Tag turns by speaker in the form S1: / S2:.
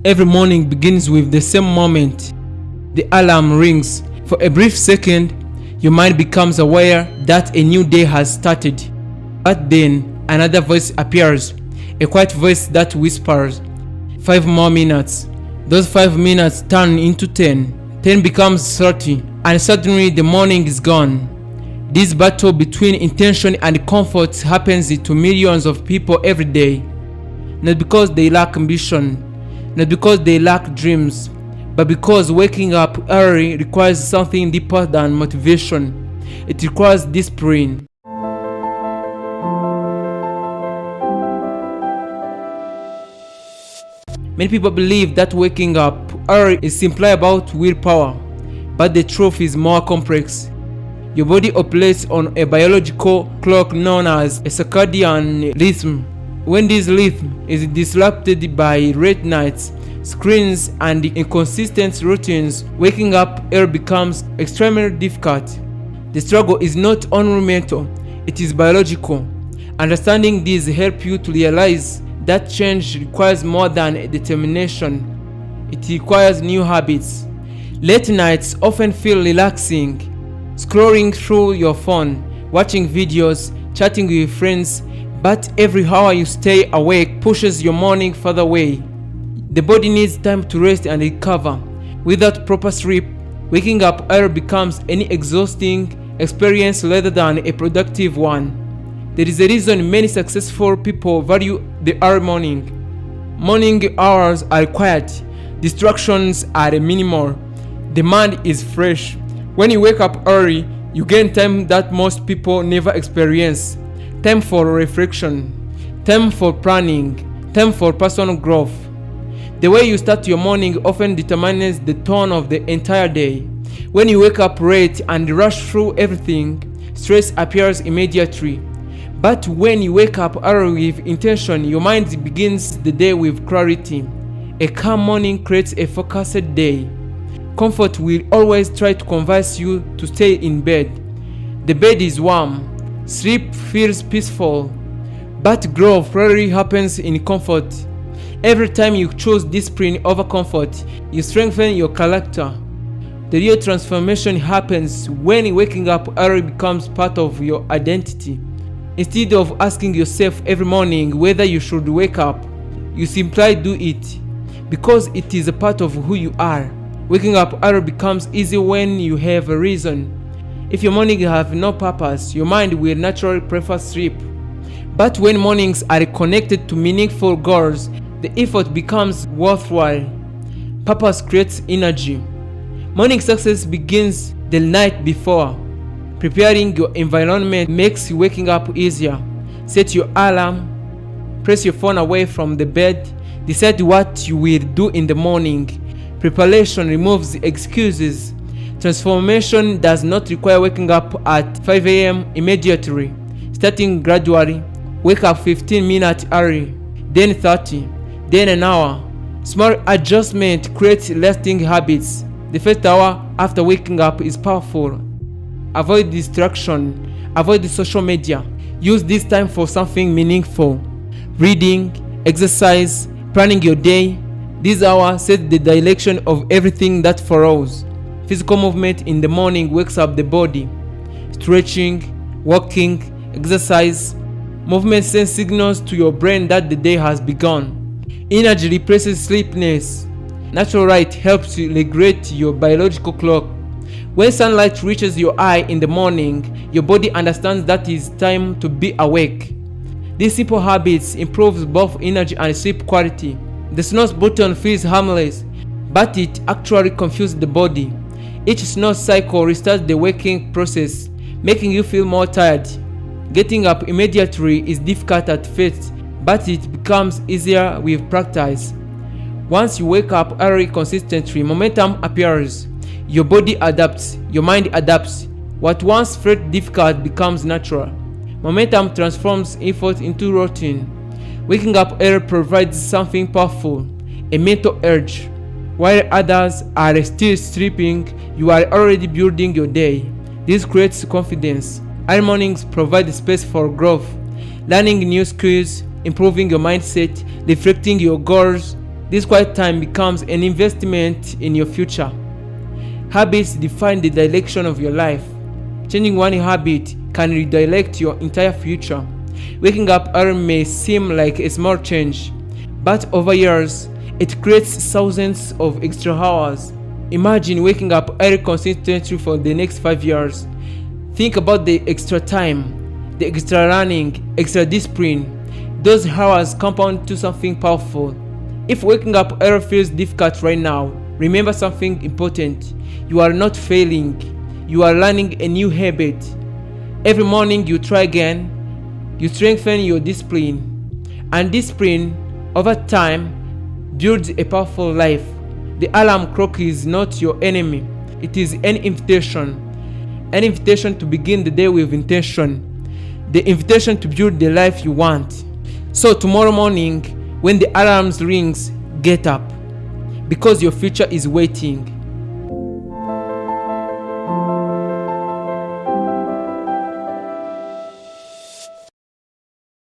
S1: Every morning begins with the same moment. The alarm rings. For a brief second, your mind becomes aware that a new day has started. But then another voice appears, a quiet voice that whispers, 5 more minutes. Those 5 minutes turn into 10. 10 becomes 30, and suddenly the morning is gone. This battle between intention and comfort happens to millions of people every day. Not because they lack ambition, not because they lack dreams, but because waking up early requires something deeper than motivation. It requires discipline. Many people believe that waking up early is simply about willpower, but the truth is more complex. Your body operates on a biological clock known as a circadian rhythm. When this rhythm is disrupted by late nights, screens, and inconsistent routines, waking up early becomes extremely difficult. The struggle is not only mental, it is biological. Understanding this helps you to realize that change requires more than determination. It requires new habits. Late nights often feel relaxing. Scrolling through your phone, watching videos, chatting with friends, but every hour you stay awake pushes your morning further away. The body needs time to rest and recover. Without proper sleep, waking up early becomes an exhausting experience rather than a productive one. There is a reason many successful people value the early morning. Morning hours are quiet, distractions are minimal, the mind is fresh. When you wake up early, you gain time that most people never experience. Time for reflection, time for planning, time for personal growth. The way you start your morning often determines the tone of the entire day. When you wake up late and rush through everything, stress appears immediately. But when you wake up early with intention, your mind begins the day with clarity. A calm morning creates a focused day. Comfort will always try to convince you to stay in bed. The bed is warm, sleep feels peaceful, but growth rarely happens in comfort. Every time you choose discipline over comfort, you strengthen your character. The real transformation happens when waking up early becomes part of your identity. Instead of asking yourself every morning whether you should wake up, you simply do it because it is a part of who you are. Waking up early becomes easy when you have a reason. If your morning have no purpose, your mind will naturally prefer sleep. But when mornings are connected to meaningful goals, the effort becomes worthwhile. Purpose creates energy. Morning success begins the night before. Preparing your environment makes waking up easier. Set your alarm, press your phone away from the bed, decide what you will do in the morning. Preparation removes excuses. Transformation does not require waking up at 5 a.m. immediately. Starting gradually, wake up 15 minutes early, then 30, then an hour. Small adjustment creates lasting habits. The first hour after waking up is powerful. Avoid distraction, avoid the social media. Use this time for something meaningful. Reading, exercise, planning your day. This hour sets the direction of everything that follows. Physical movement in the morning wakes up the body. Stretching, walking, exercise. Movement sends signals to your brain that the day has begun. Energy replaces sleepiness. Natural light helps you regulate your biological clock. When sunlight reaches your eye in the morning, your body understands that it is time to be awake. These simple habits improve both energy and sleep quality. The snooze button feels harmless, but it actually confuses the body. Each snooze cycle restarts the waking process, making you feel more tired. Getting up immediately is difficult at first, but it becomes easier with practice. Once you wake up early consistently, momentum appears. Your body adapts, your mind adapts. What once felt difficult becomes natural. Momentum transforms effort into routine. Waking up early provides something powerful, a mental urge. While others are still sleeping, you are already building your day. This creates confidence. Early mornings provide space for growth, learning new skills, improving your mindset, reflecting your goals. This quiet time becomes an investment in your future. Habits define the direction of your life. Changing one habit can redirect your entire future. Waking up early may seem like a small change, but over years, it creates thousands of extra hours. Imagine waking up early consistently for the next 5 years. Think about the extra time, the extra running, extra discipline. Those hours compound to something powerful. If waking up early feels difficult right now, remember something important. You are not failing. You are learning a new habit. Every morning you try again, you strengthen your discipline. And discipline, over time, builds a powerful life. The alarm clock is not your enemy. It is an invitation. An invitation to begin the day with intention. The invitation to build the life you want. So tomorrow morning, when the alarms rings, get up. Because your future is waiting.